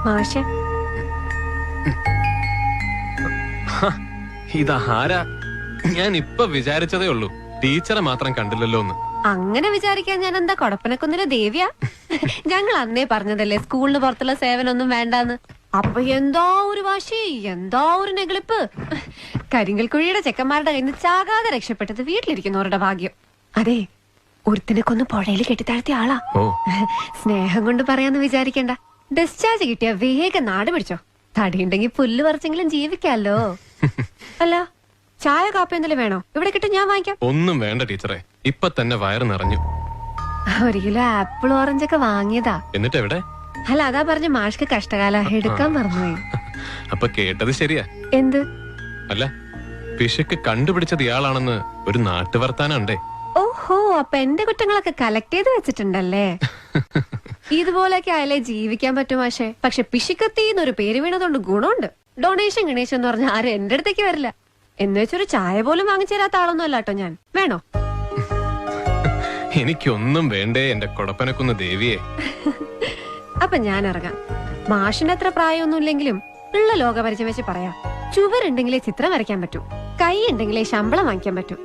മാഷെ ഇതാരാ? ഞാൻ ഇപ്പൊ വിചാരിച്ചതേ ഉള്ളൂ, ടീച്ചറെ മാത്രം കണ്ടില്ലല്ലോ എന്ന്. അങ്ങനെ വിചാരിക്കാൻ ഞാൻ എന്താ കൊടപ്പനക്കുന്നിലെ ദേവിയാ? ഞങ്ങൾ അന്നേ പറഞ്ഞതല്ലേ സ്കൂളിന് പുറത്തുള്ള സേവനൊന്നും വേണ്ടാന്ന്. അപ്പൊ എന്താ ഒരു വാശി, എന്താ ഒരു നെഗളിപ്പ്. കരിങ്കൽ കുഴിയുടെ ചെക്കന്മാരുടെ കയ്യിൽ നിന്ന് ചാകാതെ രക്ഷപ്പെട്ടത് വീട്ടിലിരിക്കുന്നവരുടെ ഭാഗ്യം. അതെ, ഒരുത്തിനെ കൊന്ന് പുഴയിൽ കെട്ടിത്താഴ്ത്തിയ ആളാ. സ്നേഹം കൊണ്ട് പറയാന്ന് വിചാരിക്കണ്ട. ഡിസ്ചാർജ് കിട്ടിയ വേഗം നാട് പിടിച്ചോ. തടിയുണ്ടെങ്കിൽ പുല്ല് പറിച്ചെങ്കിലും ജീവിക്കാലോ. അല്ല, ചായ കാപ്പി എന്തെങ്കിലും വേണോ? ഇവിടെ കിട്ടും, ഞാൻ വാങ്ങിക്കാം. ഒന്നും വേണ്ട ടീച്ചറെ, ഇപ്പൊ തന്നെ വയറ് നിറഞ്ഞു. 1 കിലോ ആപ്പിൾ ഓറഞ്ചൊക്കെ വാങ്ങിയതാ. എന്നിട്ട് എവിടെ? അല്ല, അതാ പറഞ്ഞ മാഷ്ക്ക് കഷ്ടകാല എടുക്കാൻ മറന്നുപോയി. അപ്പൊ കേട്ടത് ശരിയാ? എന്ത്? അല്ല, പിശുക്ക് കണ്ടുപിടിച്ചത് ഇയാളാണെന്ന് ഒരു നാട്ടുവർത്താനുണ്ടേ. ഓഹോ, അപ്പൊ എന്റെ കുറ്റങ്ങളൊക്കെ കളക്ട് ചെയ്ത് വെച്ചിട്ടുണ്ടല്ലേ? ഇതുപോലൊക്കെ ആയാലേ ജീവിക്കാൻ പറ്റും മാഷെ. പക്ഷെ പിശുക്കത്തിന്നൊരു പേര് വീണതുകൊണ്ട് ഗുണമുണ്ട്. ഡൊണേഷൻ ഗണേശൻ എന്ന് പറഞ്ഞ ആരും എന്റെ അടുത്തേക്ക് വരില്ല. എന്ന് വെച്ചൊരു ചായ പോലും വാങ്ങിച്ചു തരാത്ത ആളൊന്നും അല്ലാട്ടോ ഞാൻ. വേണോ? എനിക്കൊന്നും വേണ്ടേ എന്റെ കൊടപ്പനക്കുന്ന് ദേവിയെ. അപ്പൊ ഞാൻ ഇറങ്ങാം. മാഷിന്റെ അത്ര പ്രായമൊന്നും ഇല്ലെങ്കിലും ഉള്ള ലോകപരിചയം വെച്ച് പറയാം. ചുവരുണ്ടെങ്കിലേ ചിത്രം വരയ്ക്കാൻ പറ്റൂ, കൈ ഉണ്ടെങ്കിലേ ശമ്പളം വാങ്ങിക്കാൻ പറ്റൂ.